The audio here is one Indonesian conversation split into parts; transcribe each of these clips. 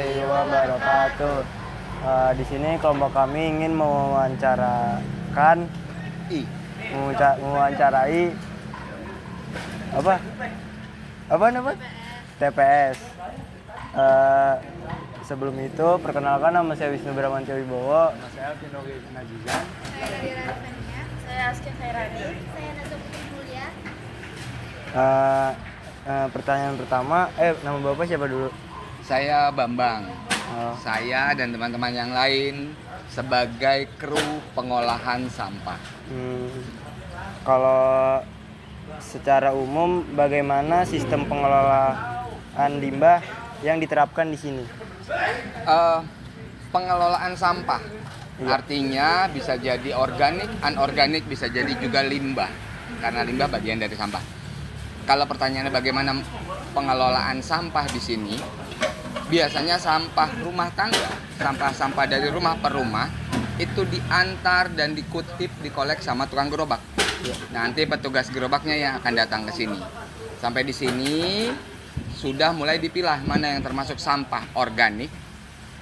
warahmatullahi wabarakatuh. Di sini kelompok kami ingin mewawancarai apa? Apa namanya? TPS. Sebelum itu perkenalkan, nama saya Wisnu Bramantyo Wibowo. Nama saya Vino Najizan. Saya Nadira Rasania. Saya Askia Khairani. Saya Nazwa Putri Mulia. Pertanyaan pertama, nama Bapak siapa dulu? Saya Bambang. Oh. Saya dan teman-teman yang lain sebagai kru pengolahan sampah. Kalau secara umum bagaimana sistem pengelolaan limbah yang diterapkan di sini? Pengelolaan sampah, Iya. artinya bisa jadi organik, anorganik, bisa jadi juga limbah, karena limbah bagian dari sampah. Kalau pertanyaannya bagaimana pengelolaan sampah di sini, biasanya sampah rumah tangga, sampah-sampah dari rumah per rumah itu diantar dan dikutip, dikolek sama tukang gerobak. Iya. Nanti petugas gerobaknya yang akan datang ke sini. Sampai di sini sudah mulai dipilah mana yang termasuk sampah organik,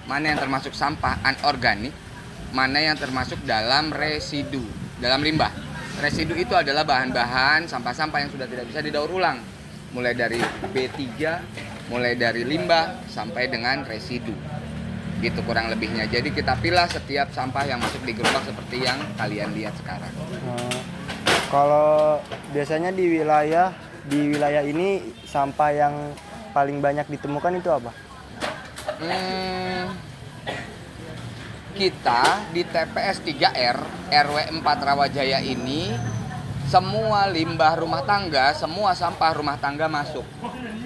mana yang termasuk sampah anorganik, mana yang termasuk dalam residu, dalam limbah. Residu itu adalah bahan-bahan sampah-sampah yang sudah tidak bisa didaur ulang, mulai dari B3, mulai dari limbah sampai dengan residu. Gitu kurang lebihnya. Jadi kita pilah setiap sampah yang masuk di gerobak seperti yang kalian lihat sekarang. Kalau biasanya di wilayah ini sampah yang paling banyak ditemukan itu apa? Kita di TPS 3R RW 4 Rawajaya ini semua limbah rumah tangga, semua sampah rumah tangga masuk.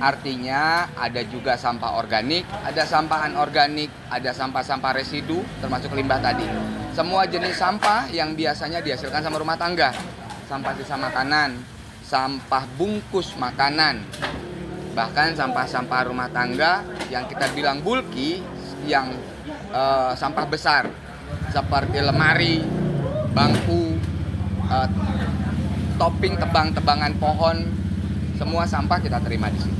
Artinya ada juga sampah organik, ada sampah anorganik, ada sampah-sampah residu termasuk limbah tadi. Semua jenis sampah yang biasanya dihasilkan sama rumah tangga. Sampah sisa makanan, sampah bungkus makanan, bahkan sampah-sampah rumah tangga yang kita bilang bulky, yang sampah besar seperti lemari, bangku, topping tebang-tebangan pohon, semua sampah kita terima di sini.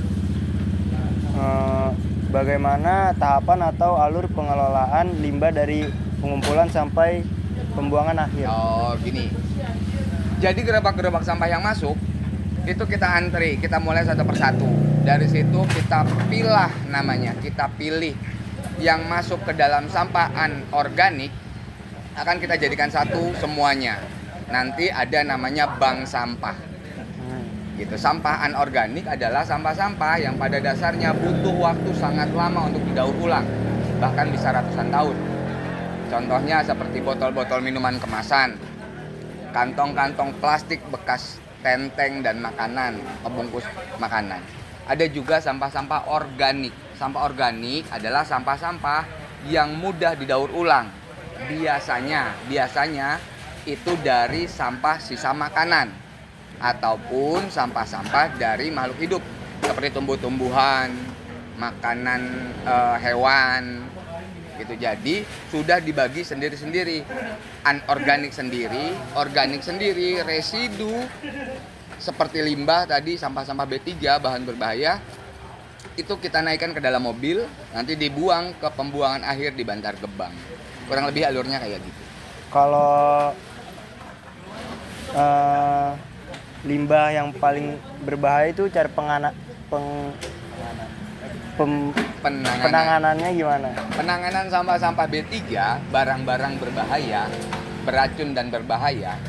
Bagaimana tahapan atau alur pengelolaan limbah dari pengumpulan sampai pembuangan akhir? Oh gini, jadi gerobak-gerobak sampah yang masuk itu kita antri, kita mulai satu persatu. Dari situ kita pilah namanya, kita pilih yang masuk ke dalam sampah anorganik akan kita jadikan satu semuanya. Nanti ada namanya bank sampah. Gitu. Sampah anorganik adalah sampah-sampah yang pada dasarnya butuh waktu sangat lama untuk didaur ulang, bahkan bisa ratusan tahun. Contohnya seperti botol-botol minuman kemasan, kantong-kantong plastik bekas tenteng dan makanan, pembungkus makanan. Ada juga sampah-sampah organik. Sampah organik adalah sampah-sampah yang mudah didaur ulang. Biasanya itu dari sampah sisa makanan ataupun sampah-sampah dari makhluk hidup seperti tumbuh-tumbuhan, makanan hewan. Gitu. Jadi sudah dibagi sendiri-sendiri. Anorganik sendiri, organik sendiri, residu seperti limbah tadi, sampah-sampah B3, bahan berbahaya, itu kita naikkan ke dalam mobil, nanti dibuang ke pembuangan akhir di Bantar Gebang. Kurang lebih alurnya kayak gitu. Kalau limbah yang paling berbahaya itu cara penanganannya gimana? Penanganan sampah-sampah B3, barang-barang berbahaya, beracun dan berbahaya,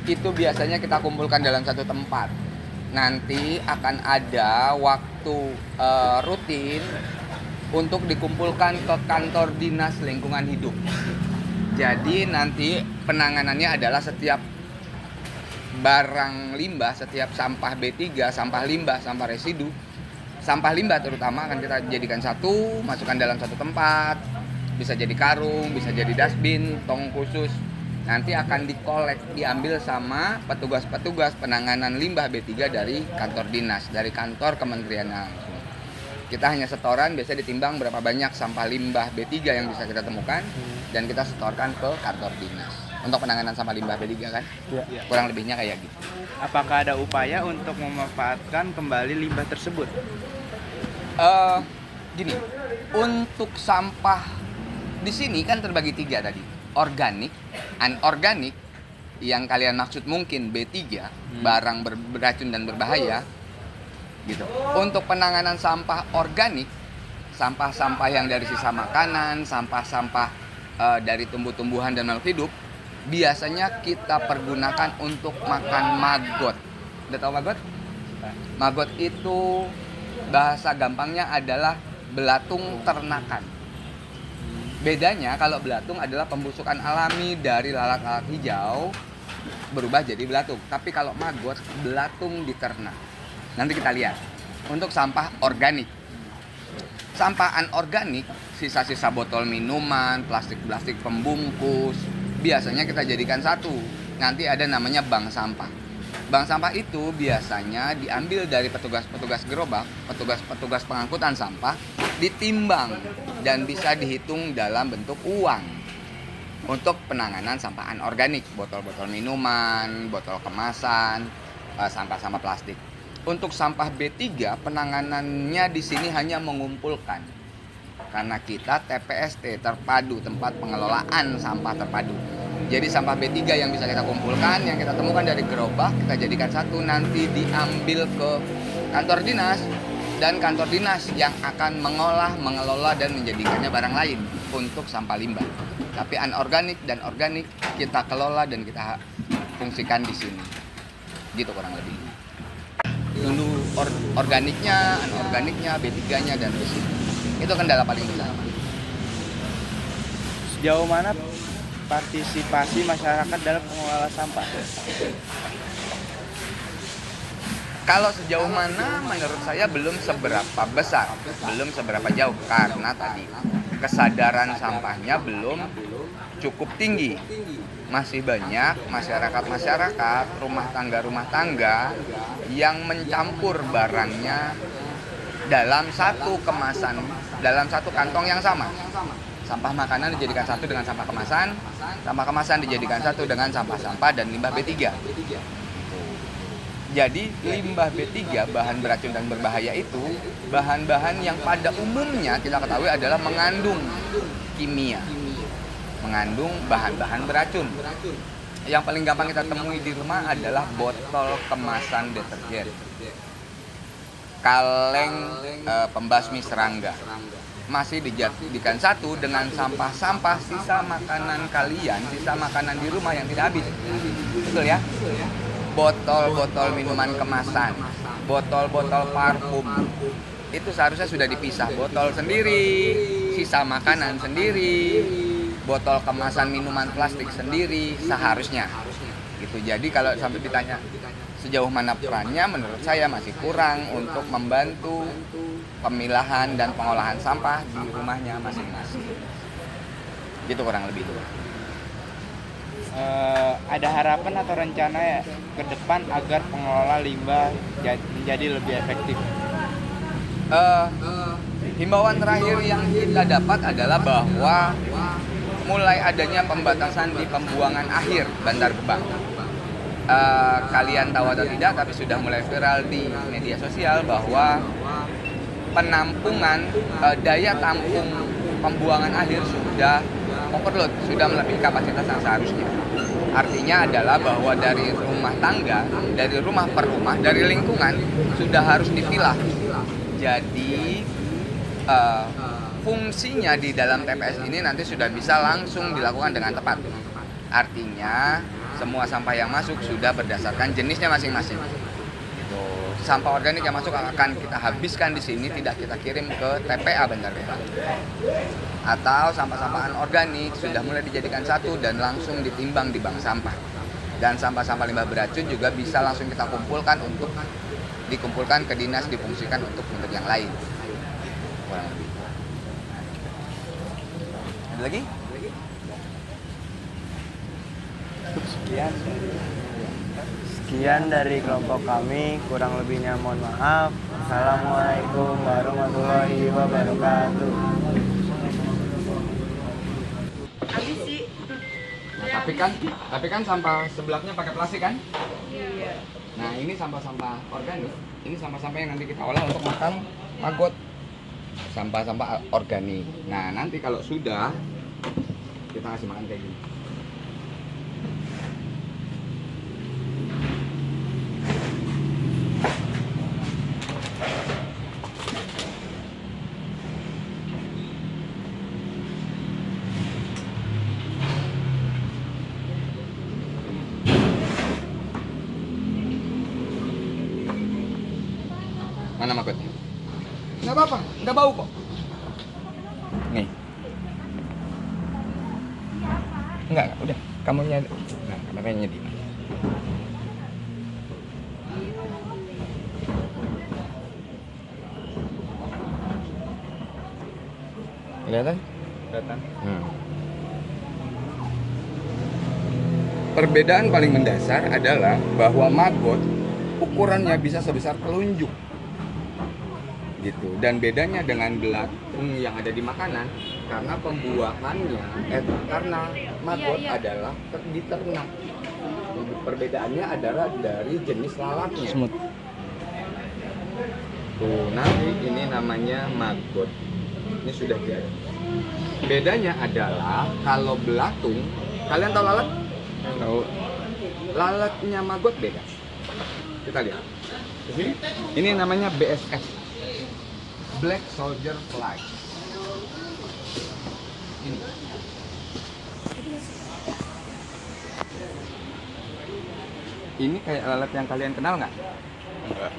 itu biasanya kita kumpulkan dalam satu tempat. Nanti akan ada waktu rutin untuk dikumpulkan ke kantor dinas lingkungan hidup. Jadi nanti penanganannya adalah setiap barang limbah, setiap sampah B3, sampah limbah, sampah residu, sampah limbah terutama akan kita jadikan satu, masukkan dalam satu tempat. Bisa jadi karung, bisa jadi dustbin, tong khusus. Nanti akan dikolek, diambil sama petugas-petugas penanganan limbah B3 dari kantor dinas, dari kantor kementerian langsung. Kita hanya setoran, biasanya ditimbang berapa banyak sampah limbah B3 yang bisa kita temukan, dan kita setorkan ke kantor dinas. Untuk penanganan sampah limbah B3 kan, kurang lebihnya kayak gitu. Apakah ada upaya untuk memanfaatkan kembali limbah tersebut? Gini, untuk sampah di sini kan terbagi 3 tadi. Organik, anorganik, yang kalian maksud mungkin B3, barang beracun dan berbahaya, gitu. Untuk penanganan sampah organik, sampah-sampah yang dari sisa makanan, sampah-sampah dari tumbuh-tumbuhan dan makhluk hidup, biasanya kita pergunakan untuk makan maggot. Udah tahu maggot? Maggot itu bahasa gampangnya adalah belatung ternakan. Bedanya kalau belatung adalah pembusukan alami dari lalat-lalat hijau berubah jadi belatung. Tapi kalau maggot, belatung diternak. Nanti kita lihat. Untuk sampah organik. Sampah anorganik, sisa-sisa botol minuman, plastik-plastik pembungkus, biasanya kita jadikan satu. Nanti ada namanya bank sampah. Bank sampah itu biasanya diambil dari petugas-petugas gerobak, petugas-petugas pengangkutan sampah, ditimbang dan bisa dihitung dalam bentuk uang untuk penanganan sampah anorganik, botol-botol minuman, botol kemasan, sampah-sampah plastik. Untuk sampah B3 penanganannya di sini hanya mengumpulkan. Karena kita TPST, terpadu, tempat pengelolaan sampah terpadu. Jadi sampah B3 yang bisa kita kumpulkan, yang kita temukan dari gerobak, kita jadikan satu, nanti diambil ke kantor dinas, dan kantor dinas yang akan mengolah, mengelola, dan menjadikannya barang lain untuk sampah limbah. Tapi anorganik dan organik kita kelola dan kita fungsikan di sini. Gitu kurang lebih. Dulu organiknya, anorganiknya, B3-nya, dan di sini. Itu kendala paling besar. Sejauh mana partisipasi masyarakat dalam pengelola sampah? Kalau sejauh mana menurut saya belum seberapa besar, belum seberapa jauh, karena tadi kesadaran sampahnya belum cukup tinggi. Masih banyak masyarakat, rumah tangga yang mencampur barangnya dalam satu kemasan, dalam satu kantong yang sama. Sampah makanan dijadikan satu dengan sampah kemasan dijadikan satu dengan sampah-sampah dan limbah B3. Jadi limbah B3, bahan beracun dan berbahaya itu, bahan-bahan yang pada umumnya kita ketahui adalah mengandung kimia, mengandung bahan-bahan beracun. Yang paling gampang kita temui di rumah adalah botol kemasan deterjen, kaleng pembasmi serangga. Masih dijadikan satu dengan sampah-sampah sisa makanan kalian, sisa makanan di rumah yang tidak habis. Betul ya? Botol-botol minuman kemasan, botol-botol parfum, itu seharusnya sudah dipisah. Botol sendiri, sisa makanan sendiri, botol kemasan minuman plastik sendiri, seharusnya. Gitu. Jadi kalau sampai ditanya sejauh mana perannya, menurut saya masih kurang untuk membantu pemilahan dan pengolahan sampah di rumahnya masing-masing. Gitu kurang lebih. Ada harapan atau rencana ya ke depan agar pengelola limbah menjadi lebih efektif? Himbauan terakhir yang kita dapat adalah bahwa mulai adanya pembatasan di pembuangan akhir Bantar Gebang. Kalian tahu atau tidak, tapi sudah mulai viral di media sosial bahwa penampungan, daya tampung pembuangan akhir sudah overload, sudah melebihi kapasitas yang seharusnya. Artinya adalah bahwa dari rumah tangga, dari rumah per rumah, dari lingkungan sudah harus dipilah. Jadi fungsinya di dalam TPS ini nanti sudah bisa langsung dilakukan dengan tepat. Artinya semua sampah yang masuk sudah berdasarkan jenisnya masing-masing. Sampah organik yang masuk akan kita habiskan di sini, tidak kita kirim ke TPA Bantar Gebang. Atau sampah-sampah anorganik sudah mulai dijadikan satu dan langsung ditimbang di bank sampah. Dan sampah-sampah limbah beracun juga bisa langsung kita kumpulkan untuk dikumpulkan ke dinas, difungsikan untuk yang lain. Kurang lebih. Ada lagi? Sekian dari kelompok kami, kurang lebihnya mohon maaf. Assalamualaikum warahmatullahi wabarakatuh. Habis sih. Nah, tapi kan sampah sebelahnya pakai plastik kan? Iya. Nah, ini sampah-sampah organik. Ini sampah-sampah yang nanti kita olah untuk makan maggot. sampah-sampah organik. Nah, nanti kalau sudah kita kasih makan kayak gini. Mana magotnya? Nggak apa-apa, nggak bau kok. Nih. Enggak, udah. Kamunya, nah, kameranya di. Kelihatan? Kelihatan. Perbedaan paling mendasar adalah bahwa maggot ukurannya bisa sebesar telunjuk. Gitu. Dan bedanya dengan belatung yang ada di makanan karena pembuahannya karena maggot adalah diternak. Perbedaannya adalah dari jenis lalatnya. Semut. Tuh, nanti ini namanya maggot. Ini sudah jadi. Bedanya adalah kalau belatung, kalian tahu lalat? Tahu. Lalatnya maggot beda. Kita lihat. Di sini, ini namanya BSF. Black Soldier Fly. Ini. Ini kayak lalat yang kalian kenal nggak? Enggak.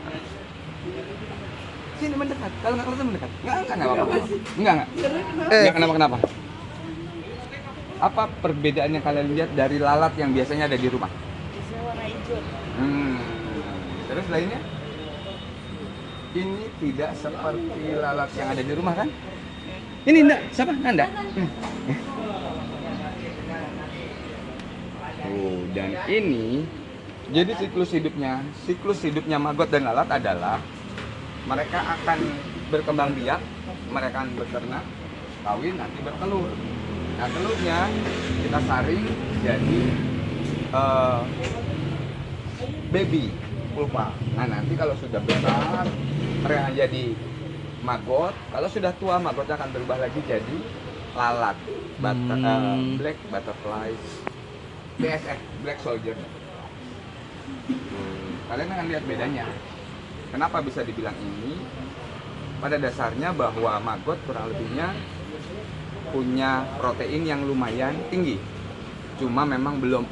Sini mendekat. Kalau nggak kelihatan mendekat. Nggak apa-apa. Enggak. Kenapa? Apa perbedaan yang kalian lihat dari lalat yang biasanya ada di rumah? Biasanya warna hijau. Terus lainnya? Ini tidak seperti lalat yang ada di rumah kan? Ini enggak, siapa? Nanda? Tuh, dan ini jadi siklus hidupnya maggot dan lalat adalah mereka akan berkembang biak, mereka akan beternak, kawin, nanti bertelur. Nah, telurnya kita saring jadi baby pulpa. Nah, nanti kalau sudah besar mereka jadi maggot. Kalau sudah tua maggotnya akan berubah lagi jadi lalat, black butterfly, BSF, black soldier. Kalian akan lihat bedanya. Kenapa bisa dibilang ini? Pada dasarnya bahwa maggot kurang lebihnya punya protein yang lumayan tinggi. Cuma memang belum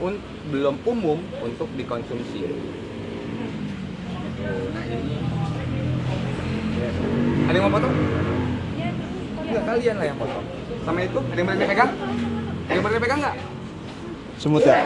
umum untuk dikonsumsi. Nah, ini ada yang mau potong? Enggak, kalian lah yang potong. Sama itu, ada yang boleh pegang? Ada yang boleh pegang nggak? Semut ya?